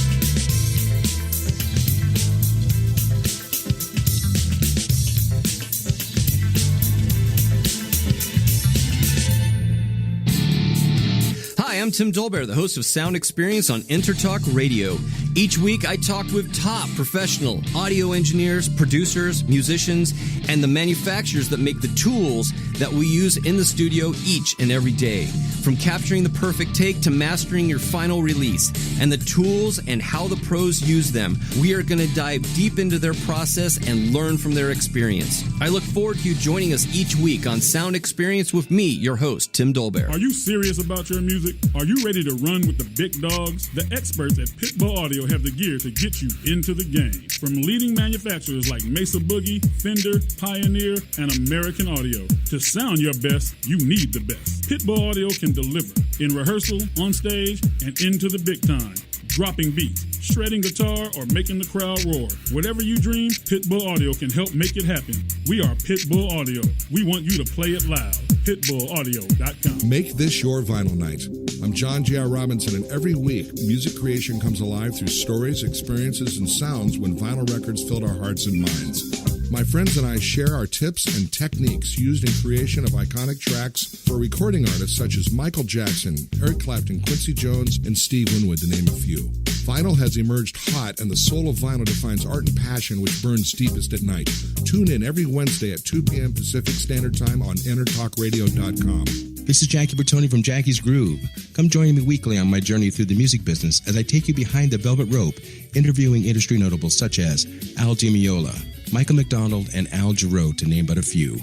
Hi, I'm Tim Dolbear, the host of Sound Experience on Entertalk Radio. Each week, I talk with top professional audio engineers, producers, musicians, and the manufacturers that make the tools that we use in the studio each and every day. From capturing the perfect take to mastering your final release, and the tools and how the pros use them, we are going to dive deep into their process and learn from their experience. I look forward to you joining us each week on Sound Experience with me, your host, Tim Dolbear. Are you serious about your music? Are you ready to run with the big dogs? The experts at Pitbull Audio have the gear to get you into the game. From leading manufacturers like Mesa Boogie, Fender, Pioneer, and American Audio. To sound your best, you need the best. Pitbull Audio can deliver in rehearsal, on stage, and into the big time. Dropping beats, shredding guitar, or making the crowd roar. Whatever you dream, Pitbull Audio can help make it happen. We are Pitbull Audio. We want you to play it loud. PitbullAudio.com. Make this your vinyl night. I'm John J.R. Robinson, and every week, music creation comes alive through stories, experiences, and sounds when vinyl records filled our hearts and minds. My friends and I share our tips and techniques used in creation of iconic tracks for recording artists such as Michael Jackson, Eric Clapton, Quincy Jones, and Steve Winwood, to name a few. Vinyl has emerged hot, and the soul of vinyl defines art and passion which burns deepest at night. Tune in every Wednesday at 2 p.m. Pacific Standard Time on EntertalkRadio.com. This is Jackie Bertoni from Jackie's Groove. Come join me weekly on my journey through the music business as I take you behind the velvet rope, interviewing industry notables such as Al Di Meola, Michael McDonald, and Al Jarreau, to name but a few.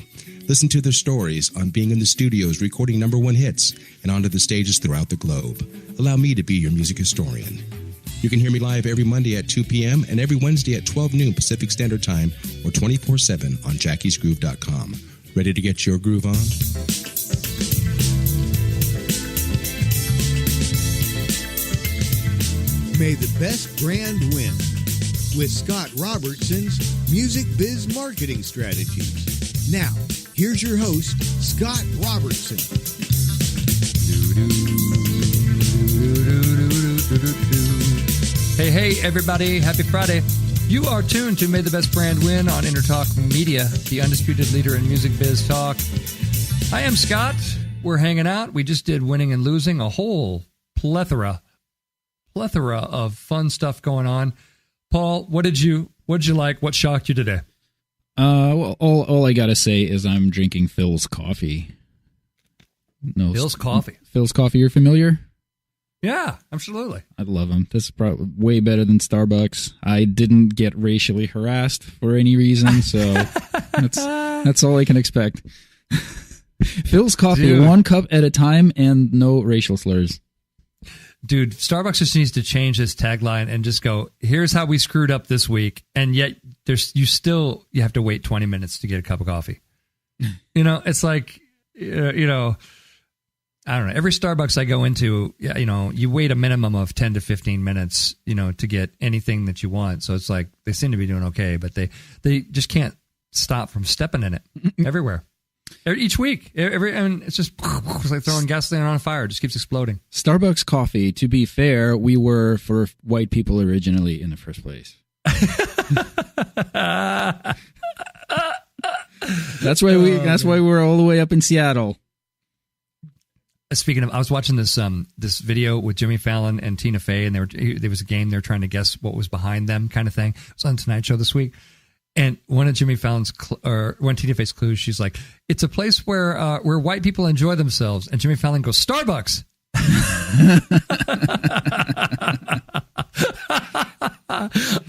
Listen to their stories on being in the studios recording #1 hits and onto the stages throughout the globe. Allow me to be your music historian. You can hear me live every Monday at 2 p.m. and every Wednesday at 12 noon Pacific Standard Time or 24/7 on jackiesgroove.com. Ready to get your groove on? May the best brand win with Scott Robertson's Music Biz Marketing Strategies. Now, here's your host, Scott Robertson. Hey, everybody. Happy Friday. You are tuned to May the Best Brand Win on Entertalk Media, the undisputed leader in music biz talk. I am Scott. We're hanging out. We just did Winning and Losing, a whole plethora of fun stuff going on. Paul, what did you like? What shocked you today? Well, all I gotta say is I'm drinking Phil's coffee. No, Phil's coffee. Phil's coffee. You're familiar? Yeah, absolutely. I love them. This is probably way better than Starbucks. I didn't get racially harassed for any reason, so that's all I can expect. Phil's coffee, Dude. 1 cup at a time, and no racial slurs. Dude, Starbucks just needs to change this tagline and just go, here's how we screwed up this week, and yet you have to wait 20 minutes to get a cup of coffee. It's like, I don't know. Every Starbucks I go into, you wait a minimum of 10 to 15 minutes, to get anything that you want. So it's like they seem to be doing okay, but they just can't stop from stepping in it everywhere. Each week, it's just it's like throwing gasoline on a fire. It just keeps exploding. Starbucks coffee, to be fair, we were for white people originally in the first place. That's why we're all the way up in Seattle. Speaking of, I was watching this video with Jimmy Fallon and Tina Fey, and there was a game they were trying to guess what was behind them, kind of thing. It was on Tonight Show this week, and one of Tina Fey's clues, she's like, "It's a place where white people enjoy themselves," and Jimmy Fallon goes, "Starbucks."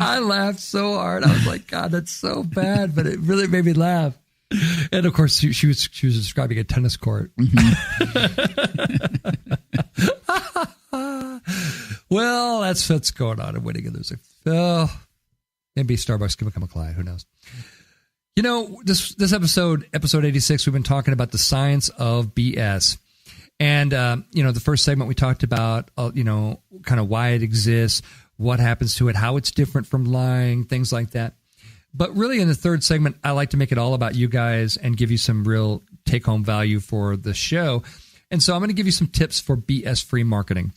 I laughed so hard. I was like, God, that's so bad, but it really made me laugh. And of course, she was describing a tennis court. Well, that's what's going on in Winning and Losing. Maybe Starbucks can become a client. Who knows? This episode 86, we've been talking about the science of BS. And, the first segment we talked about, kind of why it exists, what happens to it, how it's different from lying, things like that. But really in the third segment, I like to make it all about you guys and give you some real take-home value for the show. And so I'm going to give you some tips for BS-free marketing.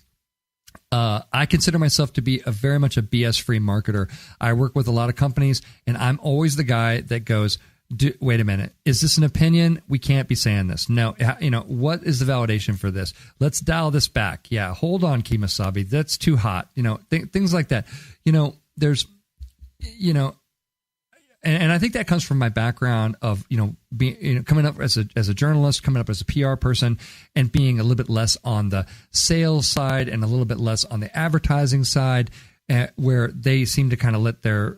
I consider myself to be very much a BS-free marketer. I work with a lot of companies, and I'm always the guy that goes, wait a minute, is this an opinion? We can't be saying this. No, what is the validation for this? Let's dial this back. Yeah, hold on, Kemosabe. That's too hot. Things like that. There's, and I think that comes from my background of, being, coming up as a journalist, coming up as a PR person, and being a little bit less on the sales side and a little bit less on the advertising side, where they seem to kind of let their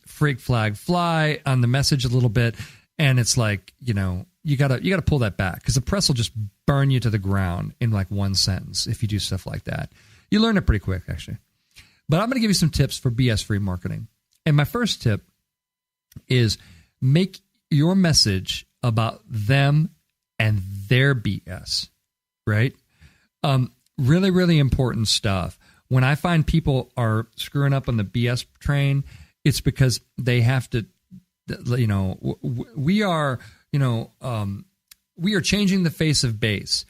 freak flag fly on the message a little bit. And it's like, you gotta pull that back, because the press will just burn you to the ground in like one sentence if you do stuff like that. You learn it pretty quick, actually. But I'm going to give you some tips for BS-free marketing. And my first tip is make your message about them and their BS, right? Really, really important stuff. When I find people are screwing up on the BS train, it's because they have to, we are changing the face of bass.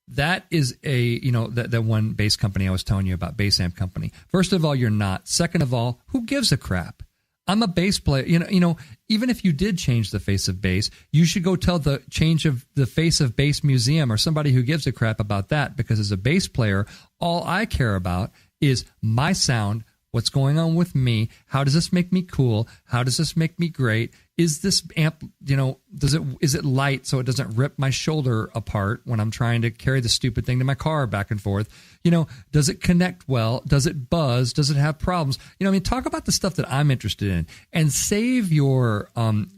That is that one bass company I was telling you about, Bass Amp Company. First of all, you're not. Second of all, who gives a crap? I'm a bass player. Even if you did change the face of bass, you should go tell the change of the face of bass museum or somebody who gives a crap about that, because as a bass player, all I care about is my sound, what's going on with me, how does this make me cool, how does this make me great, is this amp, is it light so it doesn't rip my shoulder apart when I'm trying to carry the stupid thing to my car back and forth, does it connect well, does it buzz, does it have problems, talk about the stuff that I'm interested in, and save your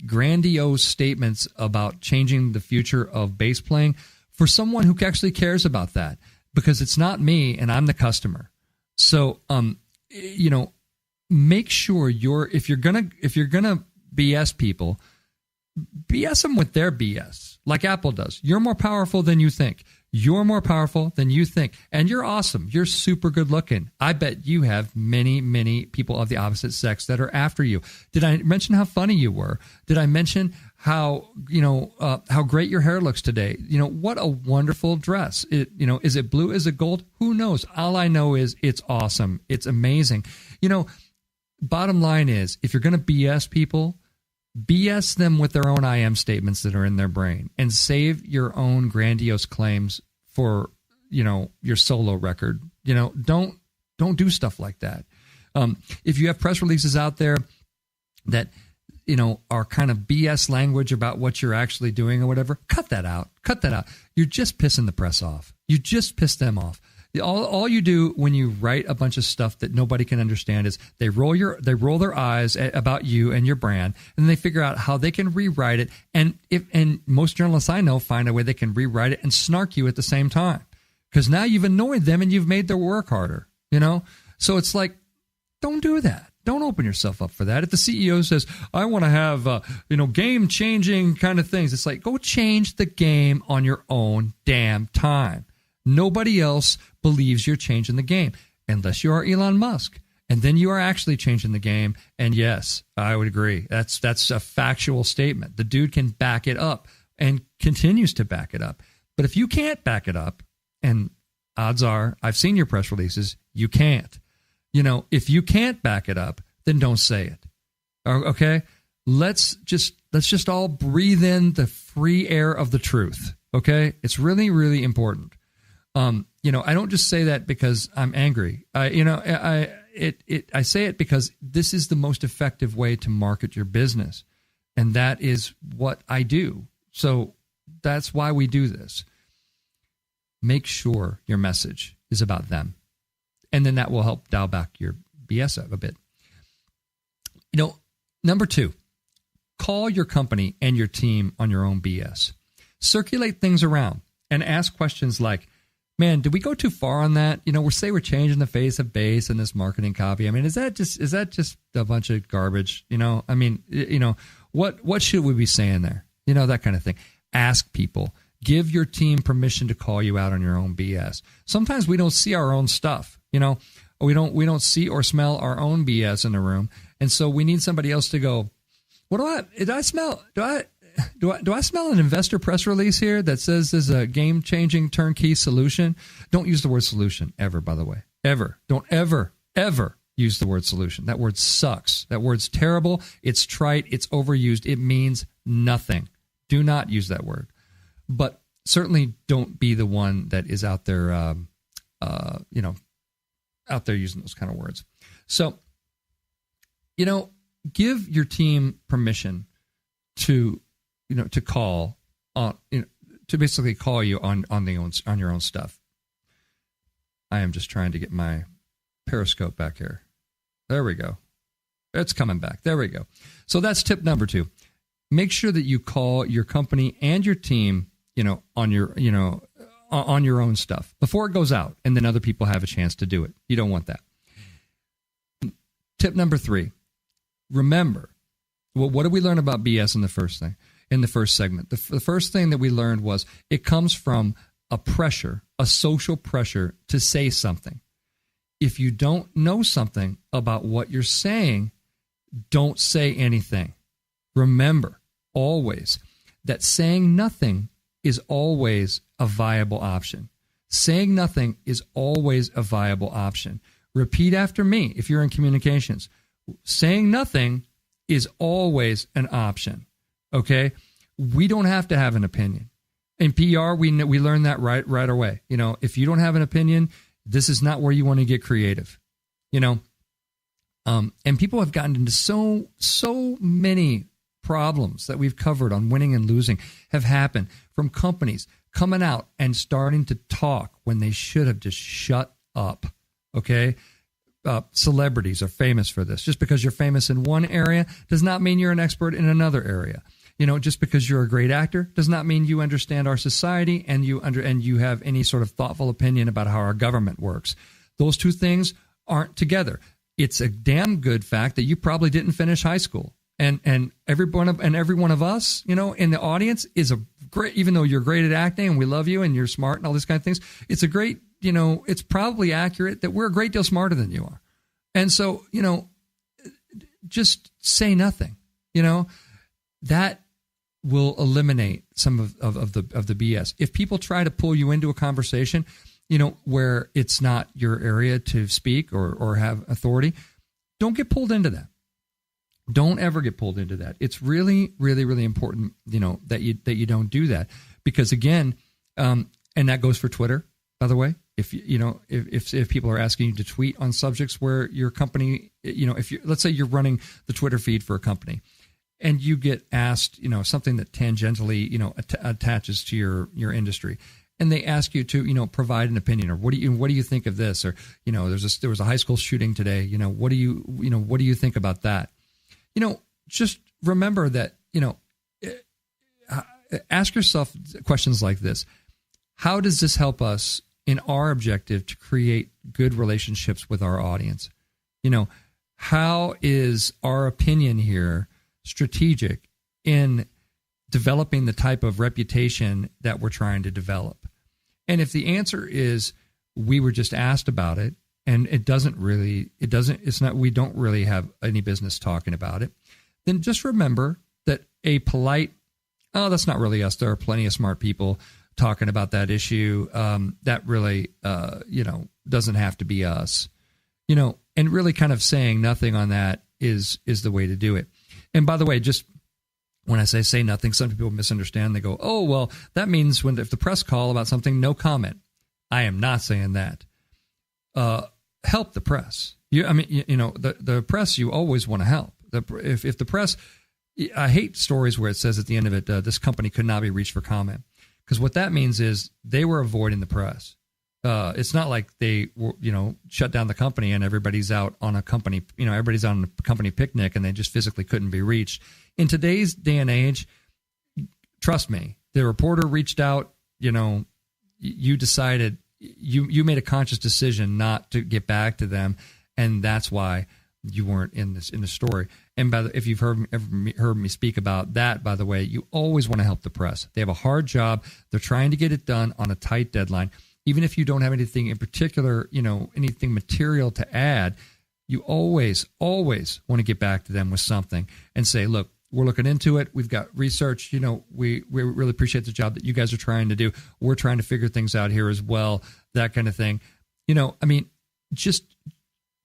grandiose statements about changing the future of bass playing for someone who actually cares about that, because it's not me and I'm the customer. So make sure if you're gonna BS people, BS them with their BS, like Apple does. You're more powerful than you think. You're more powerful than you think. And you're awesome. You're super good looking. I bet you have many, many people of the opposite sex that are after you. Did I mention how funny you were? Did I mention how great your hair looks today? What a wonderful dress. Is it blue? Is it gold? Who knows? All I know is it's awesome. It's amazing. Bottom line is, if you're going to BS people, BS them with their own I am statements that are in their brain, and save your own grandiose claims for, your solo record. Don't do stuff like that. If you have press releases out there that, are kind of BS language about what you're actually doing or whatever, cut that out. You're just pissing the press off. You just piss them off. All you do when you write a bunch of stuff that nobody can understand is they roll their eyes about you and your brand, and they figure out how they can rewrite it. And most journalists I know find a way they can rewrite it and snark you at the same time, because now you've annoyed them and you've made their work harder. So it's like, don't do that. Don't open yourself up for that. If the CEO says, I want to have game-changing kind of things, it's like, go change the game on your own damn time. Nobody else believes you're changing the game unless you are Elon Musk. And then you are actually changing the game. And yes, I would agree. That's a factual statement. The dude can back it up and continues to back it up. But if you can't back it up, and odds are, I've seen your press releases, you can't. If you can't back it up, then don't say it. Okay? Let's just all breathe in the free air of the truth. Okay? It's really, really important. I don't just say that because I'm angry. I say it because this is the most effective way to market your business, and that is what I do. So that's why we do this. Make sure your message is about them, and then that will help dial back your BS a bit. Number 2, call your company and your team on your own BS. Circulate things around and ask questions like, man, did we go too far on that? We're changing the face of bass in this marketing copy. I mean, is that just a bunch of garbage? What should we be saying there? That kind of thing. Ask people. Give your team permission to call you out on your own BS. Sometimes we don't see our own stuff. We don't see or smell our own BS in the room, and so we need somebody else to go, do I smell an investor press release here that says there's a game-changing turnkey solution? Don't use the word solution ever, by the way. Ever. Don't ever use the word solution. That word sucks. That word's terrible. It's trite. It's overused. It means nothing. Do not use that word. But certainly don't be the one that is out there, out there using those kind of words. So, give your team permission to call on, to basically call you on your own stuff. I am just trying to get my Periscope back here. There we go. It's coming back. There we go. So that's tip number 2. Make sure that you call your company and your team, on your own stuff before it goes out, and then other people have a chance to do it. You don't want that. Tip number 3. Remember, what did we learn about BS in the first thing? In the first segment, the first thing that we learned was it comes from a social pressure to say something. If you don't know something about what you're saying, don't say anything. Remember always that saying nothing is always a viable option. Saying nothing is always a viable option. Repeat after me if you're in communications. Saying nothing is always an option. Okay. We don't have to have an opinion. In PR, we learn that right away. If you don't have an opinion, this is not where you want to get creative, and people have gotten into so many problems that we've covered on winning and losing have happened from companies coming out and starting to talk when they should have just shut up. Okay. Celebrities are famous for this. Just because you're famous in one area does not mean you're an expert in another area. Just because you're a great actor does not mean you understand our society and you have any sort of thoughtful opinion about how our government works. Those two things aren't together. It's a damn good fact that you probably didn't finish high school. And every one of us, in the audience is a great, even though you're great at acting and we love you and you're smart and all these kind of things, it's a great, it's probably accurate that we're a great deal smarter than you are. And so, just say nothing, that will eliminate some of the BS. If people try to pull you into a conversation, where it's not your area to speak or have authority, don't get pulled into that. Don't ever get pulled into that. It's really, really, really important, that you don't do that, because again, and that goes for Twitter, by the way. If people are asking you to tweet on subjects where your company, let's say you're running the Twitter feed for a company, and you get asked, something that tangentially, attaches to your industry, and they ask you to, provide an opinion, or what do you think of this, or there was a high school shooting today, what do you think about that? Just remember that, ask yourself questions like this: how does this help us in our objective to create good relationships with our audience? How is our opinion here strategic in developing the type of reputation that we're trying to develop? And if the answer is we were just asked about it and we don't really have any business talking about it, then just remember that a polite, oh, that's not really us, there are plenty of smart people talking about that issue, that really, doesn't have to be us, and really kind of saying nothing on that is the way to do it. And by the way, just when I say nothing, some people misunderstand. They go, oh, well, that means if the press call about something, no comment. I am not saying that. Help the press. The press, you always want to help. If the press, I hate stories where it says at the end of it, this company could not be reached for comment. Because what that means is they were avoiding the press. It's not like they were, shut down the company and everybody's out on a company, everybody's on a company picnic and they just physically couldn't be reached. In today's day and age, trust me, the reporter reached out, you decided, you made a conscious decision not to get back to them. And that's why you weren't in the story. And if you've heard me speak about that, by the way, you always want to help the press. They have a hard job. They're trying to get it done on a tight deadline. Even if you don't have anything in particular, anything material to add, you always want to get back to them with something and say, look, we're looking into it. We've got research. We really appreciate the job that you guys are trying to do. We're trying to figure things out here as well, that kind of thing. Just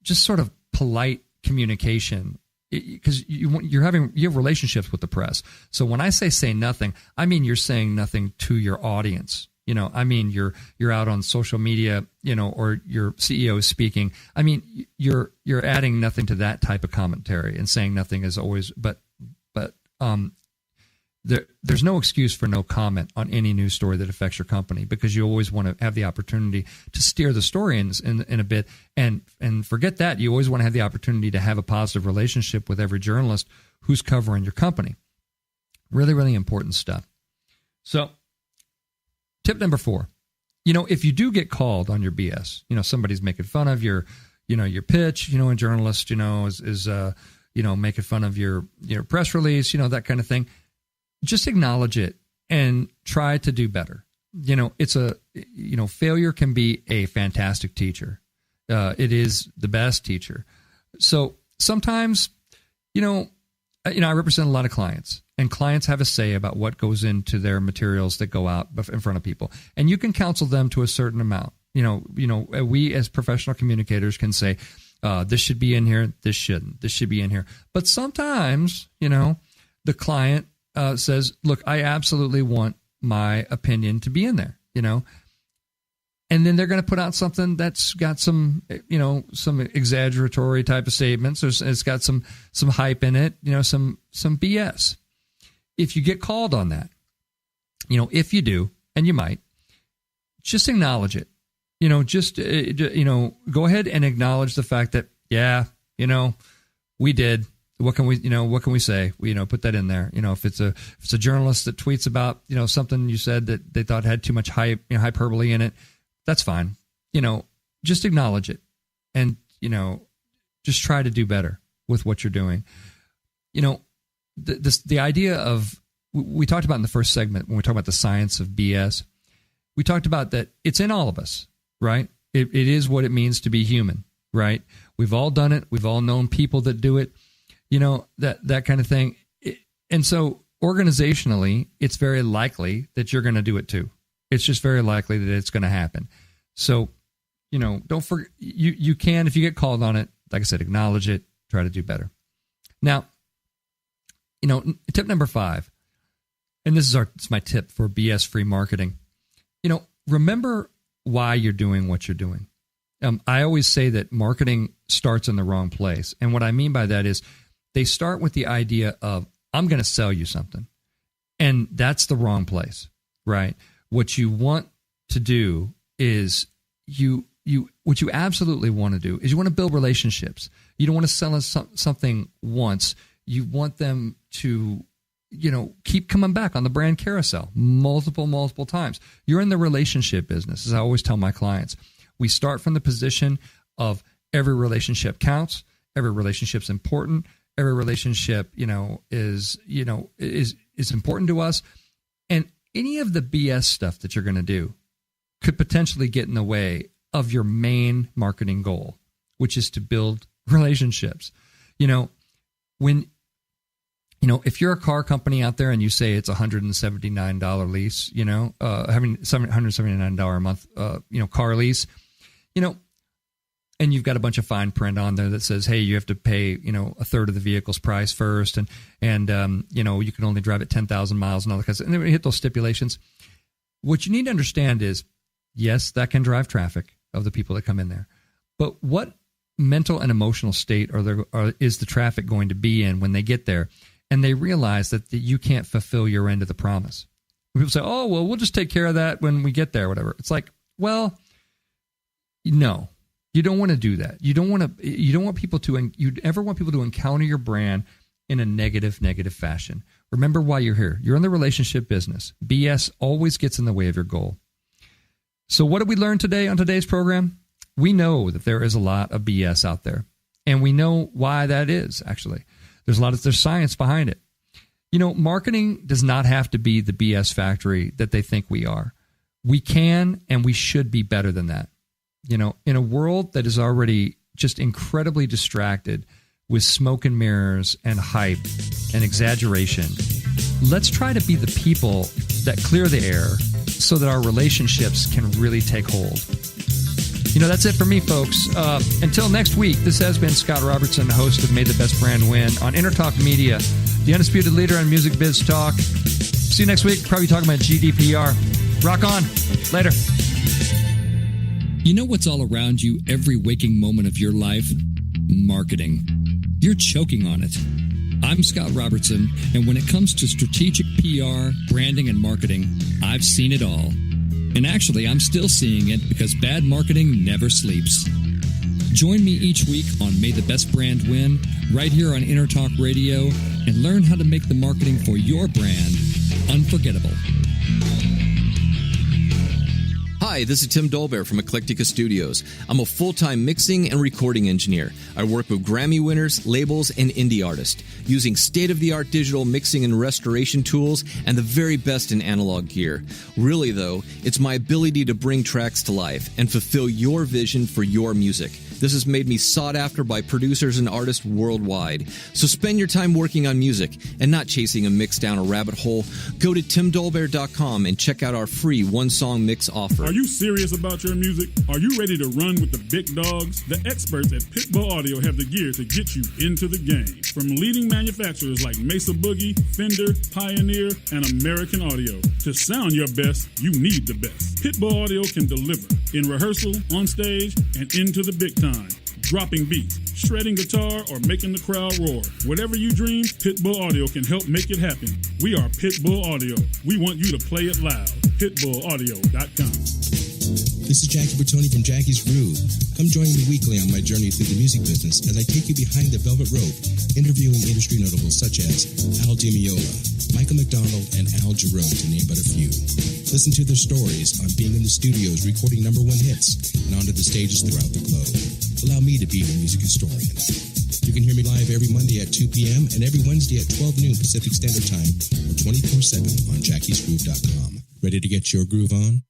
sort of polite communication, because you have relationships with the press. So when I say nothing, I mean you're saying nothing to your audience. You're out on social media, or your CEO is speaking. You're adding nothing to that type of commentary, and saying nothing is always, but there's no excuse for no comment on any news story that affects your company, because you always want to have the opportunity to steer the story in a bit, and forget that. You always want to have the opportunity to have a positive relationship with every journalist who's covering your company. Really, really important stuff. So, tip number 4, if you do get called on your BS, somebody's making fun of your pitch, a journalist, is making fun of your press release, that kind of thing, just acknowledge it and try to do better. Failure can be a fantastic teacher. It is the best teacher. So sometimes, I represent a lot of clients, and clients have a say about what goes into their materials that go out in front of people. And you can counsel them to a certain amount. We as professional communicators can say, This should be in here. This shouldn't. This should be in here. But sometimes, the client says, look, I absolutely want my opinion to be in there, and then they're going to put out something that's got some, some exaggeratory type of statements. It's got some hype in it, some BS. If you get called on that, if you do, and you might, just acknowledge it. Go ahead and acknowledge the fact that, we did. What can we say? Put that in there. If it's a journalist that tweets about, something you said that they thought had too much hyperbole in it, that's fine. Just acknowledge it and, just try to do better with what you're doing. The idea of, we talked about in the first segment when we talked about the science of BS, we talked about that it's in all of us, right? It is what it means to be human, right? We've all done it. We've all known people that do it, that kind of thing. And so organizationally, it's very likely that you're going to do it too. It's just very likely that it's going to happen. So, don't forget, you can, if you get called on it, like I said, acknowledge it, try to do better. Now, tip number 5, and it's my tip for BS-free marketing. Remember why you're doing what you're doing. I always say that marketing starts in the wrong place. And what I mean by that is they start with the idea of, I'm going to sell you something. And that's the wrong place, right? What you want to do is what you absolutely want to do is you want to build relationships. You don't want to sell us something once. You want them to, keep coming back on the brand carousel multiple times. You're in the relationship business, as I always tell my clients. We start from the position of every relationship counts. Every relationship's important. Every relationship, is important to us. And any of the BS stuff that you're going to do could potentially get in the way of your main marketing goal, which is to build relationships. If you're a car company out there and you say it's $179 lease, having $179 a month, car lease, and you've got a bunch of fine print on there that says, hey, you have to pay, a third of the vehicle's price first. And you can only drive it 10,000 miles and all that kind of stuff. And then we hit those stipulations. What you need to understand is, yes, that can drive traffic of the people that come in there. But what mental and emotional state is the traffic going to be in when they get there? And they realize that you can't fulfill your end of the promise. People say, oh, well, we'll just take care of that when we get there, whatever. It's like, well, no, you don't want to do that. You ever want people to encounter your brand in a negative fashion. Remember why you're here. You're in the relationship business. BS always gets in the way of your goal. So what did we learn today on today's program? We know that there is a lot of BS out there, and we know why that is, actually. There's science behind it. Marketing does not have to be the BS factory that they think we are. We can and we should be better than that. In a world that is already just incredibly distracted with smoke and mirrors and hype and exaggeration, let's try to be the people that clear the air so that our relationships can really take hold. That's it for me, folks. Until next week, this has been Scott Robertson, host of May the Best Brand Win on Entertalk Media, the undisputed leader in music biz talk. See you next week. Probably talking about GDPR. Rock on. Later. You know what's all around you every waking moment of your life? Marketing. You're choking on it. I'm Scott Robertson, and when it comes to strategic PR, branding, and marketing, I've seen it all. And actually, I'm still seeing it because bad marketing never sleeps. Join me each week on May the Best Brand Win, right here on Entertalk Radio, and learn how to make the marketing for your brand unforgettable. Hi, this is Tim Dolbear from Eclectica Studios. I'm a full-time mixing and recording engineer. I work with Grammy winners, labels, and indie artists, using state-of-the-art digital mixing and restoration tools and the very best in analog gear. Really, though, it's my ability to bring tracks to life and fulfill your vision for your music. This has made me sought after by producers and artists worldwide. So spend your time working on music and not chasing a mix down a rabbit hole. Go to timdolbear.com and check out our free one-song mix offer. Are you serious about your music? Are you ready to run with the big dogs? The experts at Pitbull Audio have the gear to get you into the game. From leading manufacturers like Mesa Boogie, Fender, Pioneer, and American Audio. To sound your best, you need the best. Pitbull Audio can deliver in rehearsal, on stage, and into the big time. Dropping beats, shredding guitar, or making the crowd roar. Whatever you dream, Pitbull Audio can help make it happen. We are Pitbull Audio. We want you to play it loud. PitbullAudio.com. This is Jackie Bertoni from Jackie's Groove. Come join me weekly on my journey through the music business as I take you behind the velvet rope, interviewing industry notables such as Al Di Meola, Michael McDonald, and Al Jarreau, to name but a few. Listen to their stories on being in the studios recording #1 hits and onto the stages throughout the globe. Allow me to be your music historian. You can hear me live every Monday at 2 p.m. and every Wednesday at 12 noon Pacific Standard Time or 24/7 on jackiesgroove.com. Ready to get your groove on?